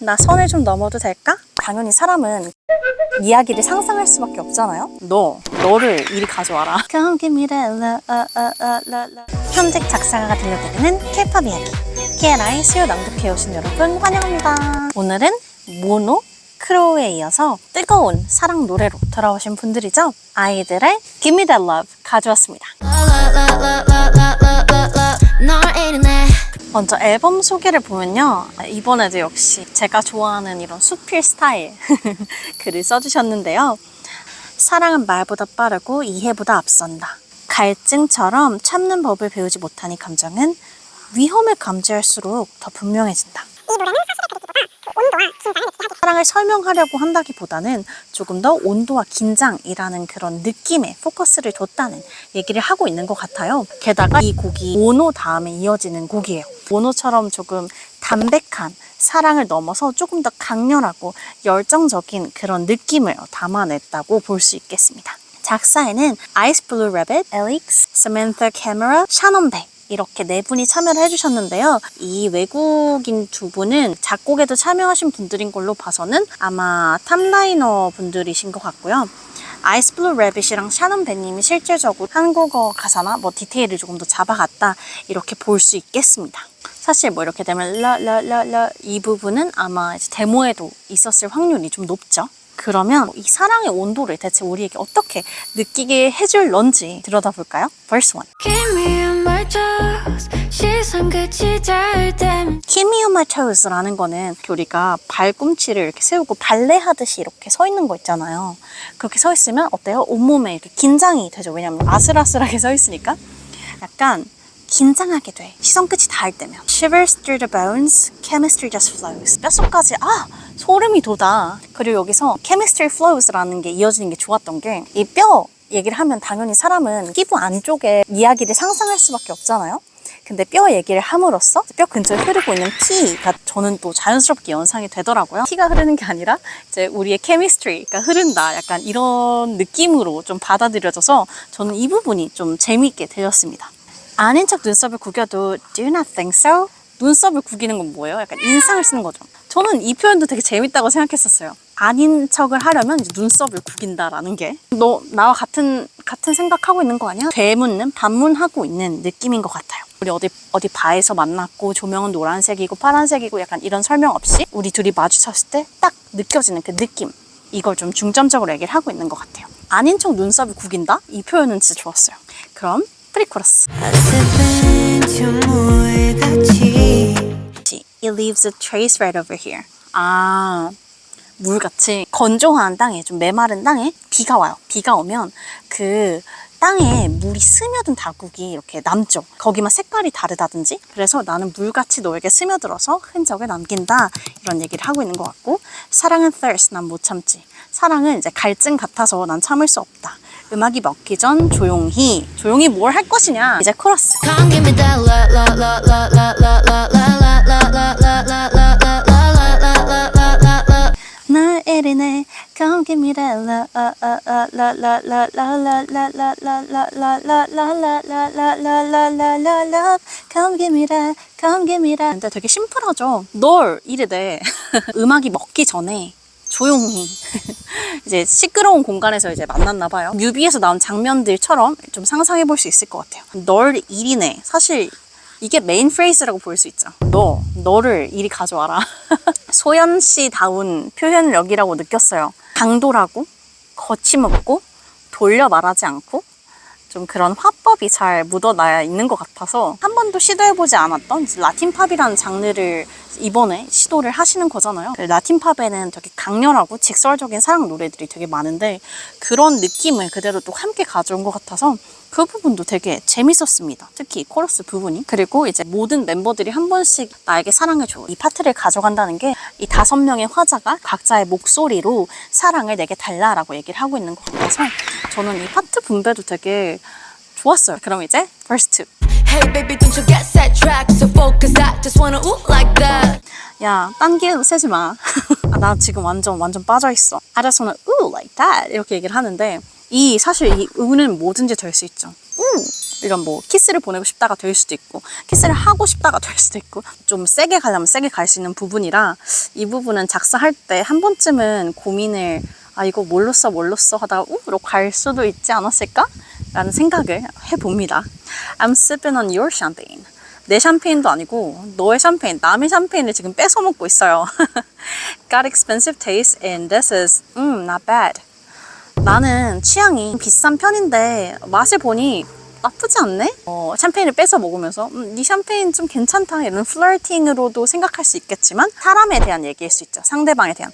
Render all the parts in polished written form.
나 선을 좀 넘어도 될까? 당연히 사람은 이야기를 상상할 수밖에 없잖아요. 너를 이리 가져와라. Come give me that love. 편집 작사가가 들려드리는 K-pop 이야기. K&I 수요 낭독해 오신 여러분 환영합니다. 오늘은 모노, 크로우에 이어서 뜨거운 사랑 노래로 돌아오신 분들이죠. 아이들의 Give me that love 가져왔습니다. 먼저 앨범 소개를 보면요, 이번에도 역시 제가 좋아하는 이런 수필 스타일 글을 써주셨는데요. 사랑은 말보다 빠르고 이해보다 앞선다. 갈증처럼 참는 법을 배우지 못하니 감정은 위험을 감지할수록 더 분명해진다. 이 노래는 사실의 그리기보다 온도와 긴장을 느끼게 사랑을 설명하려고 한다기보다는 조금 더 온도와 긴장이라는 그런 느낌에 포커스를 뒀다는 얘기를 하고 있는 것 같아요. 게다가 이 곡이 모노 다음에 이어지는 곡이에요. 모노처럼 조금 담백한 사랑을 넘어서 조금 더 강렬하고 열정적인 그런 느낌을 담아냈다고 볼 수 있겠습니다. 작사에는 아이스 블루 래빗, 엘릭스, 서멘타 캐머라, 샤넌베 이렇게 네 분이 참여를 해주셨는데요. 이 외국인 두 분은 작곡에도 참여하신 분들인 걸로 봐서는 아마 탑라이너 분들이신 것 같고요. 아이스 블루 래빗이랑 샤넌 베님이 실질적으로 한국어 가사나 뭐 디테일을 조금 더 잡아갔다 이렇게 볼 수 있겠습니다. 사실 뭐 이렇게 되면 라라라라 이 부분은 아마 이제 데모에도 있었을 확률이 좀 높죠. 그러면 이 사랑의 온도를 대체 우리에게 어떻게 느끼게 해줄런지 들여다볼까요? Verse 1. Keep me on my toes라는 거는 우리가 발꿈치를 이렇게 세우고 발레 하듯이 이렇게 서 있는 거 있잖아요. 그렇게 서 있으면 어때요? 온몸에 이렇게 긴장이 되죠. 왜냐면 아슬아슬하게 서 있으니까 약간 긴장하게 돼. 시선 끝이 닿을 때면. Shivers through the bones, chemistry just flows. 뼛속까지 소름이 돋아. 그리고 여기서 chemistry flows라는 게 이어지는 게 좋았던 게 이 뼈 얘기를 하면 당연히 사람은 피부 안쪽에 이야기를 상상할 수밖에 없잖아요. 근데 뼈 얘기를 함으로써 뼈 근처에 흐르고 있는 피가 저는 또 자연스럽게 연상이 되더라고요. 피가 흐르는 게 아니라 이제 우리의 chemistry가 흐른다. 약간 이런 느낌으로 좀 받아들여져서 저는 이 부분이 좀 재미있게 들렸습니다. 아닌 척 눈썹을 구겨도 Do you not think so? 눈썹을 구기는 건 뭐예요? 약간 인상을 쓰는 거죠. 저는 이 표현도 되게 재밌다고 생각했었어요. 아닌 척을 하려면 이제 눈썹을 구긴다라는 게 너 나와 같은 생각하고 있는 거 아니야? 되묻는, 반문하고 있는 느낌인 것 같아요. 우리 어디 바에서 만났고 조명은 노란색이고 파란색이고 약간 이런 설명 없이 우리 둘이 마주쳤을 때 딱 느껴지는 그 느낌, 이걸 좀 중점적으로 얘기를 하고 있는 것 같아요. 아닌 척 눈썹을 구긴다? 이 표현은 진짜 좋았어요. 그럼 프리코러스. It leaves a trace right over here. 물같이 건조한 땅에, 좀 메마른 땅에 비가 와요. 비가 오면 그 땅에 물이 스며든 자국이 이렇게 남죠. 거기만 색깔이 다르다든지. 그래서 나는 물같이 너에게 스며들어서 흔적을 남긴다. 이런 얘기를 하고 있는 것 같고, 사랑은 thirst, 난 못 참지. 사랑은 이제 갈증 같아서 난 참을 수 없다. 음악이 먹기 전 조용히 뭘 할 것이냐. 이제 코러스. 날 이리네 Come give me that love Come give me that Come give me that. 근데 되게 심플하죠. 널 이리네 음악이 먹기 전에 조용히 이제 시끄러운 공간에서 이제 만났나 봐요. 뮤비에서 나온 장면들처럼 좀 상상해 볼 수 있을 것 같아요. 널 이리네. 사실 이게 메인 프레이즈라고 볼 수 있죠. 너를 이리 가져와라. 소연 씨다운 표현력이라고 느꼈어요. 강도라고, 거침없고, 돌려 말하지 않고, 좀 그런 화법이 잘 묻어나야 있는 것 같아서 한 번도 시도해보지 않았던 라틴팝이라는 장르를 이번에 시도를 하시는 거잖아요. 라틴팝에는 되게 강렬하고 직설적인 사랑 노래들이 되게 많은데 그런 느낌을 그대로 또 함께 가져온 것 같아서 그 부분도 되게 재밌었습니다. 특히 코러스 부분이. 그리고 이제 모든 멤버들이 한 번씩 나에게 사랑을 줘. 이 파트를 가져간다는 게 이 5명의 화자가 각자의 목소리로 사랑을 내게 달라라고 얘기를 하고 있는 것 같아서 저는 이 파트 분배도 되게 좋았어요. 그럼 이제 verse 2. Hey baby, don't you get sidetracked? So focus, I just wanna ooh like that. 야, 딴 길 세지 마. 나 지금 완전 빠져 있어. I just wanna ooh like that. 이렇게 얘기를 하는데 사실 이 우는 뭐든지 될 수 있죠. 이런 뭐 키스를 보내고 싶다가 될 수도 있고 키스를 하고 싶다가 될 수도 있고 좀 세게 가려면 세게 갈 수 있는 부분이라 이 부분은 작사할 때 한 번쯤은 고민을 이거 뭘로 써 하다가 로 갈 수도 있지 않았을까? 라는 생각을 해봅니다. I'm sipping on your champagne. 내 샴페인도 아니고 너의 샴페인, 남의 샴페인을 지금 뺏어 먹고 있어요. Got expensive taste and this is not bad. 나는 취향이 비싼 편인데 맛을 보니 나쁘지 않네? 샴페인을 뺏어 먹으면서 네 샴페인 좀 괜찮다 이런 플러팅으로도 생각할 수 있겠지만 사람에 대한 얘기일 수 있죠. 상대방에 대한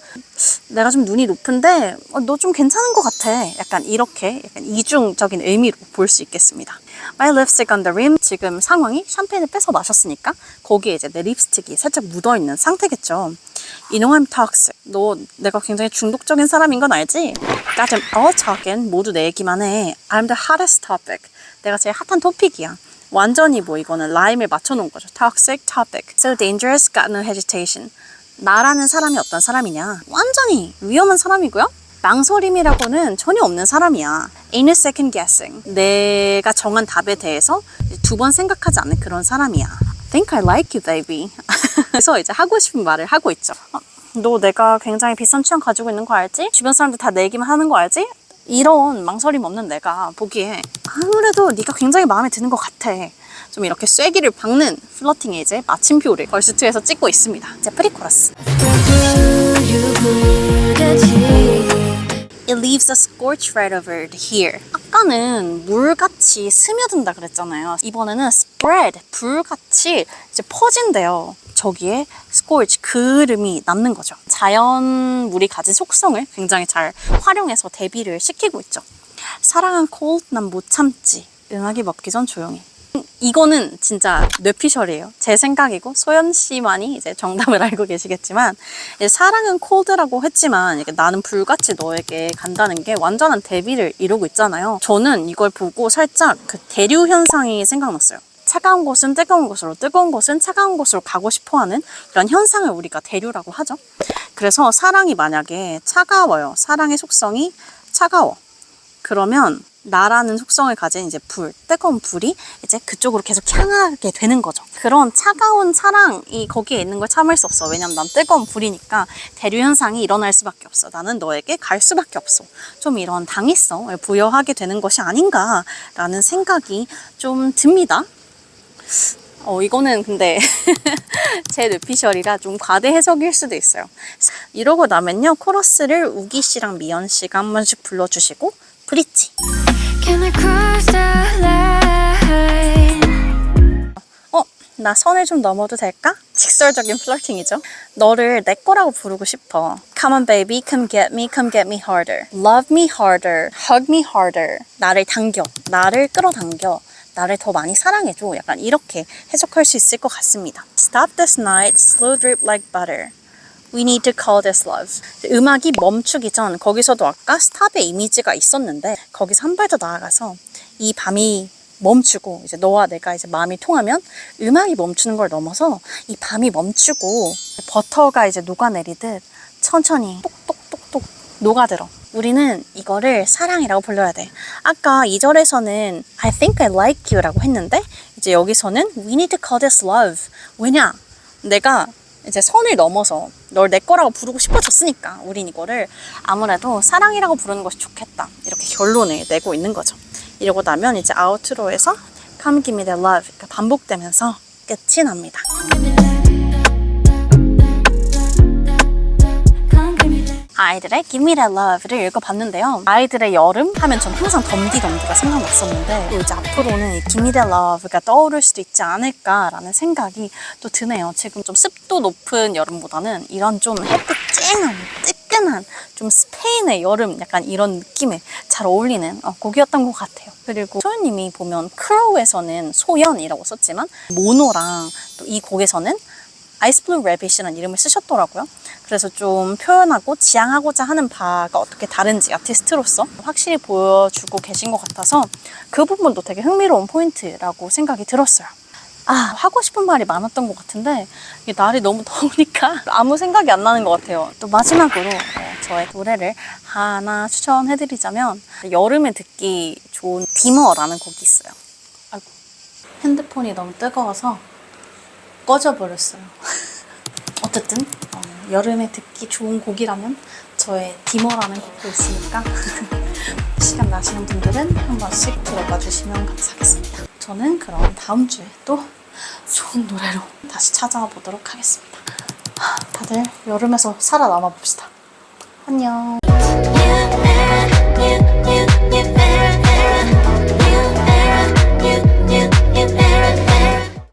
내가 좀 눈이 높은데 너 좀 괜찮은 것 같아. 약간 이렇게 약간 이중적인 의미로 볼 수 있겠습니다. My lipstick on the rim. 지금 상황이 샴페인을 뺏어 마셨으니까 거기에 이제 내 립스틱이 살짝 묻어있는 상태겠죠. You know I'm toxic. 너 내가 굉장히 중독적인 사람인 건 알지? Got them all talking. 모두 내 얘기만 해. I'm the hottest topic. 내가 제일 핫한 토픽이야. 완전히 뭐 이거는 라임을 맞춰놓은 거죠. Toxic topic. So dangerous, got no hesitation. 나라는 사람이 어떤 사람이냐? 완전히 위험한 사람이고요. 망설임이라고는 전혀 없는 사람이야. Ain't a second guessing. 내가 정한 답에 대해서 두 번 생각하지 않는 그런 사람이야. Think I like you, baby. 그래서 이제 하고 싶은 말을 하고 있죠. 너 내가 굉장히 비싼 취향 가지고 있는 거 알지? 주변 사람들 다 내 얘기만 하는 거 알지? 이런 망설임 없는 내가 보기에 아무래도 네가 굉장히 마음에 드는 것 같아. 좀 이렇게 쐐기를 박는 플러팅의 이제 마침표를 벌스 2에서 찍고 있습니다. 이제 프리코러스. It leaves a scorch right over here. 아까는 물같이 스며든다 그랬잖아요. 이번에는 spread, 불같이 이제 퍼진대요. 저기에 scorch, 그름이 남는 거죠. 자연물이 가진 속성을 굉장히 잘 활용해서 대비를 시키고 있죠. 사랑한 cold, 난 못 참지. 응하기 먹기 전 조용히. 이거는 진짜 뇌피셜이에요. 제 생각이고 소연 씨만이 이제 정답을 알고 계시겠지만 사랑은 콜드라고 했지만 나는 불같이 너에게 간다는 게 완전한 대비를 이루고 있잖아요. 저는 이걸 보고 살짝 그 대류 현상이 생각났어요. 차가운 곳은 뜨거운 곳으로, 뜨거운 곳은 차가운 곳으로 가고 싶어하는 이런 현상을 우리가 대류라고 하죠. 그래서 사랑이 만약에 차가워요. 사랑의 속성이 차가워. 그러면 나라는 속성을 가진 이제 불, 뜨거운 불이 이제 그쪽으로 계속 향하게 되는 거죠. 그런 차가운 사랑이 거기에 있는 걸 참을 수 없어. 왜냐면 난 뜨거운 불이니까 대류 현상이 일어날 수밖에 없어. 나는 너에게 갈 수밖에 없어. 좀 이런 당위성을 부여하게 되는 것이 아닌가라는 생각이 좀 듭니다. 이거는 근데 제 뇌피셜이라 좀 과대 해석일 수도 있어요. 이러고 나면요, 코러스를 우기 씨랑 미연 씨가 한 번씩 불러주시고 브릿지. Can I cross the line? 나 선을 좀 넘어도 될까? 직설적인 플러팅이죠. 너를 내 거라고 부르고 싶어. Come on baby, come get me harder. Love me harder, hug me harder. 나를 당겨, 나를 끌어당겨. 나를 더 많이 사랑해줘. 약간 이렇게 해석할 수 있을 것 같습니다. Stop this night, slow drip like butter. We need to call this love. 음악이 멈추기 전 거기서도 아까 스탑의 이미지가 있었는데 거기서 한 발 더 나아가서 이 밤이 멈추고 이제 너와 내가 이제 마음이 통하면 음악이 멈추는 걸 넘어서 이 밤이 멈추고 버터가 이제 녹아내리듯 천천히 똑똑똑똑 녹아들어. 우리는 이거를 사랑이라고 불러야 돼. 아까 2절에서는 I think I like you 라고 했는데 이제 여기서는 We need to call this love. 왜냐? 내가 이제 선을 넘어서 널 내 거라고 부르고 싶어졌으니까 우린 이거를 아무래도 사랑이라고 부르는 것이 좋겠다. 이렇게 결론을 내고 있는 거죠. 이러고 나면 이제 아우트로에서 Come give me that love 그러니까 반복되면서 끝이 납니다. 아이들의 Give Me That Love를 읽어봤는데요. 아이들의 여름 하면 전 항상 덤디가 생각났었는데 또 이제 앞으로는 이 Give Me That Love가 떠오를 수도 있지 않을까라는 생각이 또 드네요. 지금 좀 습도 높은 여름보다는 이런 좀 햇빛 쨍한, 뜨끈한 좀 스페인의 여름 약간 이런 느낌에 잘 어울리는 곡이었던 것 같아요. 그리고 소연님이 보면 크로우에서는 소연이라고 썼지만 모노랑 또 이 곡에서는 아이스 블루 래빗이라는 이름을 쓰셨더라고요. 그래서 좀 표현하고 지향하고자 하는 바가 어떻게 다른지 아티스트로서 확실히 보여주고 계신 것 같아서 그 부분도 되게 흥미로운 포인트라고 생각이 들었어요. 하고 싶은 말이 많았던 것 같은데 이게 날이 너무 더우니까 아무 생각이 안 나는 것 같아요. 또 마지막으로 저의 노래를 하나 추천해드리자면 여름에 듣기 좋은 디머라는 곡이 있어요. 아이고 핸드폰이 너무 뜨거워서 꺼져버렸어요. 어쨌든 여름에 듣기 좋은 곡이라면 저의 디머라는 곡도 있으니까 시간 나시는 분들은 한 번씩 들어봐 주시면 감사하겠습니다. 저는 그럼 다음 주에 또 좋은 노래로 다시 찾아와 보도록 하겠습니다. 다들 여름에서 살아남아 봅시다. 안녕.